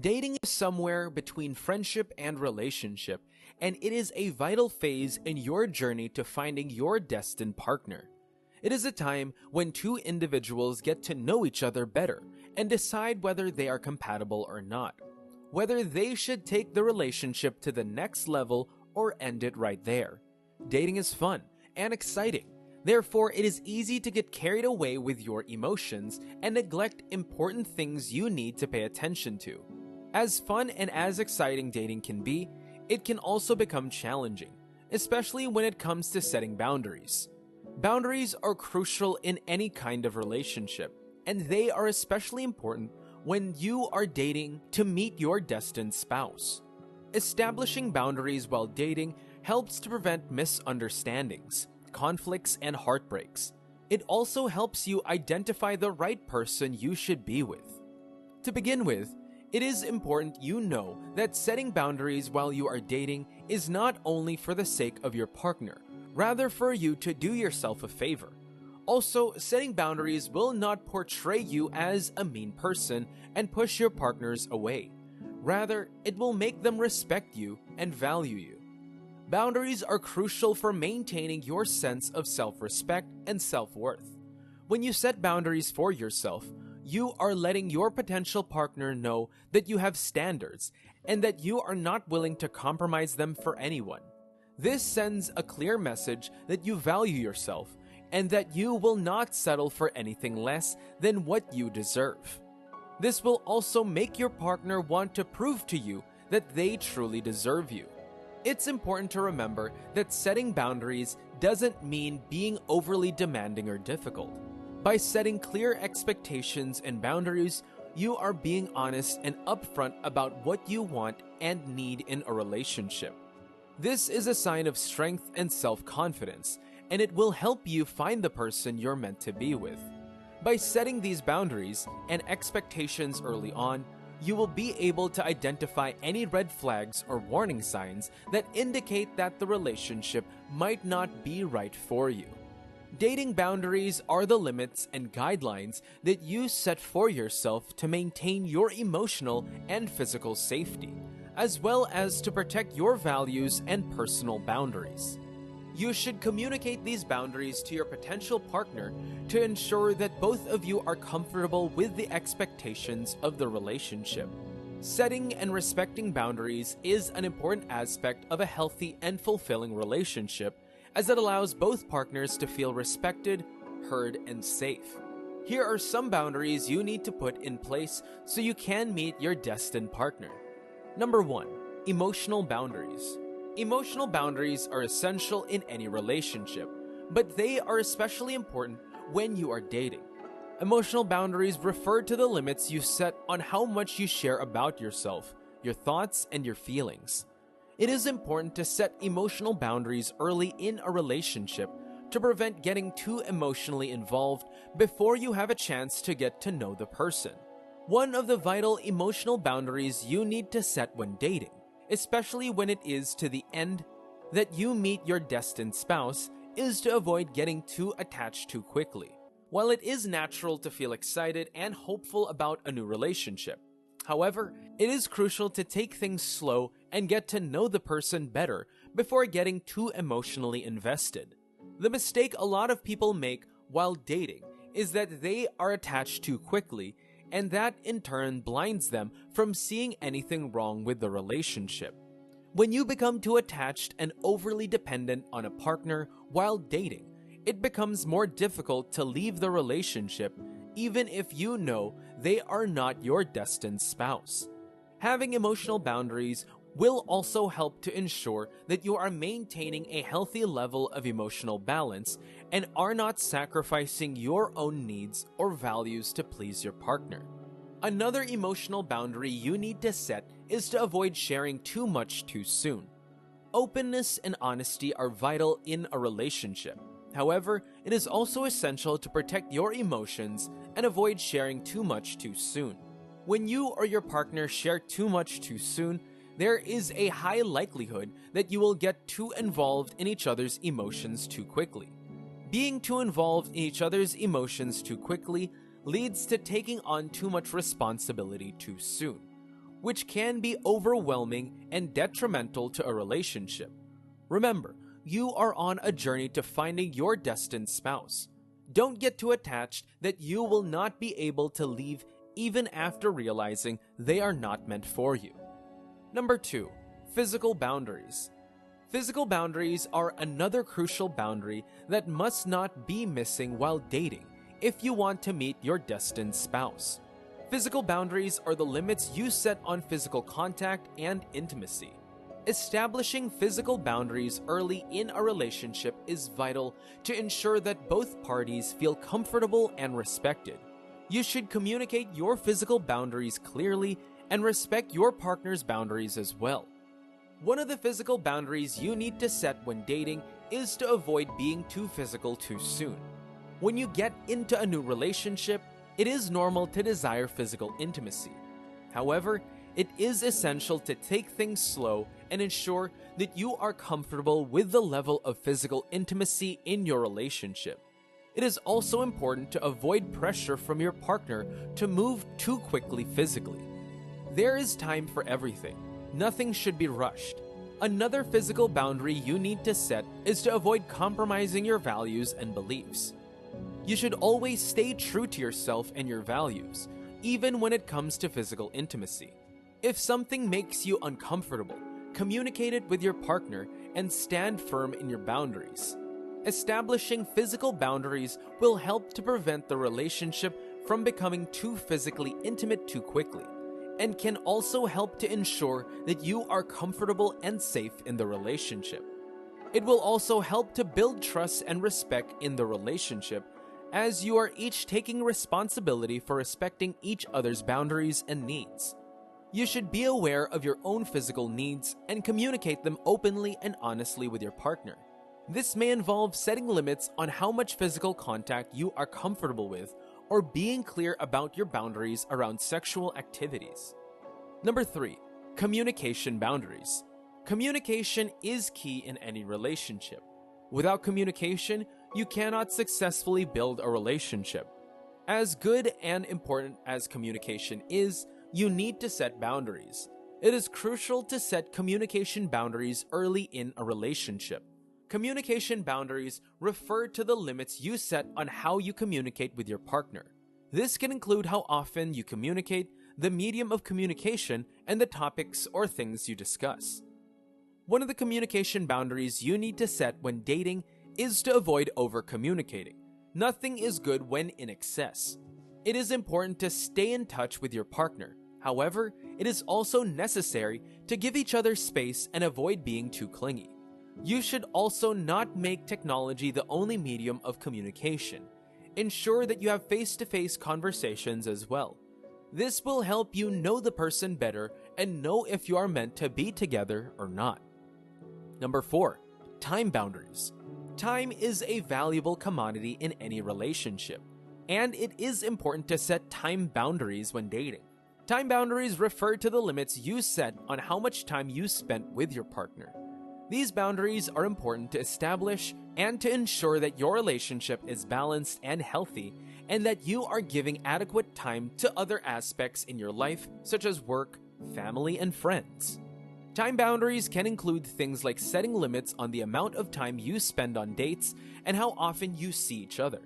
Dating is somewhere between friendship and relationship, and it is a vital phase in your journey to finding your destined partner. It is a time when two individuals get to know each other better and decide whether they are compatible or not, whether they should take the relationship to the next level or end it right there. Dating is fun and exciting. Therefore, it is easy to get carried away with your emotions and neglect important things you need to pay attention to. As fun and as exciting dating can be, it can also become challenging, especially when it comes to setting boundaries. Boundaries are crucial in any kind of relationship, and they are especially important when you are dating to meet your destined spouse. Establishing boundaries while dating helps to prevent misunderstandings, conflicts, and heartbreaks. It also helps you identify the right person you should be with. To begin with, it is important you know that setting boundaries while you are dating is not only for the sake of your partner, rather for you to do yourself a favor. Also, setting boundaries will not portray you as a mean person and push your partners away. Rather, it will make them respect you and value you. Boundaries are crucial for maintaining your sense of self-respect and self-worth. When you set boundaries for yourself, you are letting your potential partner know that you have standards and that you are not willing to compromise them for anyone. This sends a clear message that you value yourself and that you will not settle for anything less than what you deserve. This will also make your partner want to prove to you that they truly deserve you. It's important to remember that setting boundaries doesn't mean being overly demanding or difficult. By setting clear expectations and boundaries, you are being honest and upfront about what you want and need in a relationship. This is a sign of strength and self-confidence, and it will help you find the person you're meant to be with. By setting these boundaries and expectations early on, you will be able to identify any red flags or warning signs that indicate that the relationship might not be right for you. Dating boundaries are the limits and guidelines that you set for yourself to maintain your emotional and physical safety, as well as to protect your values and personal boundaries. You should communicate these boundaries to your potential partner to ensure that both of you are comfortable with the expectations of the relationship. Setting and respecting boundaries is an important aspect of a healthy and fulfilling relationship, as it allows both partners to feel respected, heard, and safe. Here are some boundaries you need to put in place so you can meet your destined partner. Number 1. Emotional boundaries. Emotional boundaries are essential in any relationship, but they are especially important when you are dating. Emotional boundaries refer to the limits you set on how much you share about yourself, your thoughts, and your feelings. It is important to set emotional boundaries early in a relationship to prevent getting too emotionally involved before you have a chance to get to know the person. One of the vital emotional boundaries you need to set when dating, especially when it is to the end that you meet your destined spouse, is to avoid getting too attached too quickly. While it is natural to feel excited and hopeful about a new relationship, however, it is crucial to take things slow and get to know the person better before getting too emotionally invested. The mistake a lot of people make while dating is that they are attached too quickly, and that in turn blinds them from seeing anything wrong with the relationship. When you become too attached and overly dependent on a partner while dating, it becomes more difficult to leave the relationship even if you know they are not your destined spouse. Having emotional boundaries will also help to ensure that you are maintaining a healthy level of emotional balance and are not sacrificing your own needs or values to please your partner. Another emotional boundary you need to set is to avoid sharing too much too soon. Openness and honesty are vital in a relationship. However, it is also essential to protect your emotions and avoid sharing too much too soon. When you or your partner share too much too soon, there is a high likelihood that you will get too involved in each other's emotions too quickly. Being too involved in each other's emotions too quickly leads to taking on too much responsibility too soon. which can be overwhelming and detrimental to a relationship. Remember, you are on a journey to finding your destined spouse. Don't get too attached that you will not be able to leave even after realizing they are not meant for you. Number 2, physical boundaries. Physical boundaries are another crucial boundary that must not be missing while dating if you want to meet your destined spouse. Physical boundaries are the limits you set on physical contact and intimacy. Establishing physical boundaries early in a relationship is vital to ensure that both parties feel comfortable and respected. You should communicate your physical boundaries clearly and respect your partner's boundaries as well. One of the physical boundaries you need to set when dating is to avoid being too physical too soon. When you get into a new relationship, it is normal to desire physical intimacy. However, it is essential to take things slow and ensure that you are comfortable with the level of physical intimacy in your relationship. It is also important to avoid pressure from your partner to move too quickly physically. There is time for everything. Nothing should be rushed. Another physical boundary you need to set is to avoid compromising your values and beliefs. You should always stay true to yourself and your values, even when it comes to physical intimacy. If something makes you uncomfortable, communicate it with your partner and stand firm in your boundaries. Establishing physical boundaries will help to prevent the relationship from becoming too physically intimate too quickly, and can also help to ensure that you are comfortable and safe in the relationship. It will also help to build trust and respect in the relationship, as you are each taking responsibility for respecting each other's boundaries and needs. You should be aware of your own physical needs and communicate them openly and honestly with your partner. This may involve setting limits on how much physical contact you are comfortable with, or being clear about your boundaries around sexual activities. Number 3, communication boundaries. Communication is key in any relationship. Without communication, you cannot successfully build a relationship. As good and important as communication is, you need to set boundaries. It is crucial to set communication boundaries early in a relationship. Communication boundaries refer to the limits you set on how you communicate with your partner. This can include how often you communicate, the medium of communication, and the topics or things you discuss. One of the communication boundaries you need to set when dating is to avoid over-communicating. Nothing is good when in excess. It is important to stay in touch with your partner. However, it is also necessary to give each other space and avoid being too clingy. You should also not make technology the only medium of communication. Ensure that you have face-to-face conversations as well. This will help you know the person better and know if you are meant to be together or not. Number 4, time boundaries. Time is a valuable commodity in any relationship, and it is important to set time boundaries when dating. Time boundaries refer to the limits you set on how much time you spent with your partner. These boundaries are important to establish and to ensure that your relationship is balanced and healthy, and that you are giving adequate time to other aspects in your life, such as work, family, and friends. Time boundaries can include things like setting limits on the amount of time you spend on dates and how often you see each other.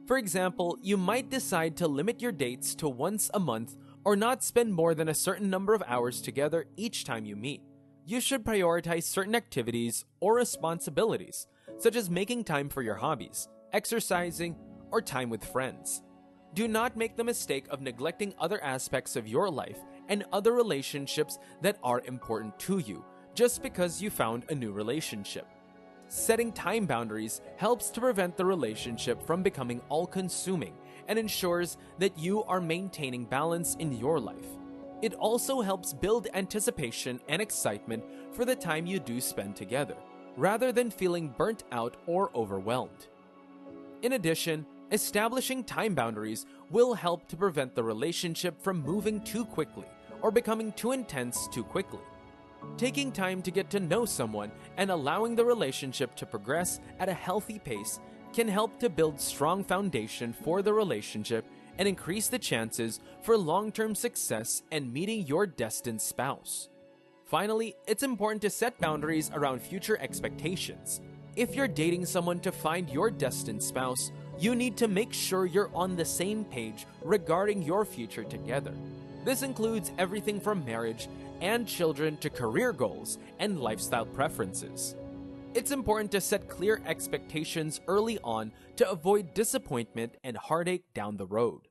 For example, you might decide to limit your dates to once a month or not spend more than a certain number of hours together each time you meet. You should prioritize certain activities or responsibilities, such as making time for your hobbies, exercising, or time with friends. Do not make the mistake of neglecting other aspects of your life and other relationships that are important to you, just because you found a new relationship. Setting time boundaries helps to prevent the relationship from becoming all-consuming and ensures that you are maintaining balance in your life. It also helps build anticipation and excitement for the time you do spend together, rather than feeling burnt out or overwhelmed. In addition, establishing time boundaries will help to prevent the relationship from moving too quickly or becoming too intense too quickly. Taking time to get to know someone and allowing the relationship to progress at a healthy pace can help to build strong foundation for the relationship and increase the chances for long-term success and meeting your destined spouse. Finally, it's important to set boundaries around future expectations. If you're dating someone to find your destined spouse, you need to make sure you're on the same page regarding your future together. This includes everything from marriage and children to career goals and lifestyle preferences. It's important to set clear expectations early on to avoid disappointment and heartache down the road.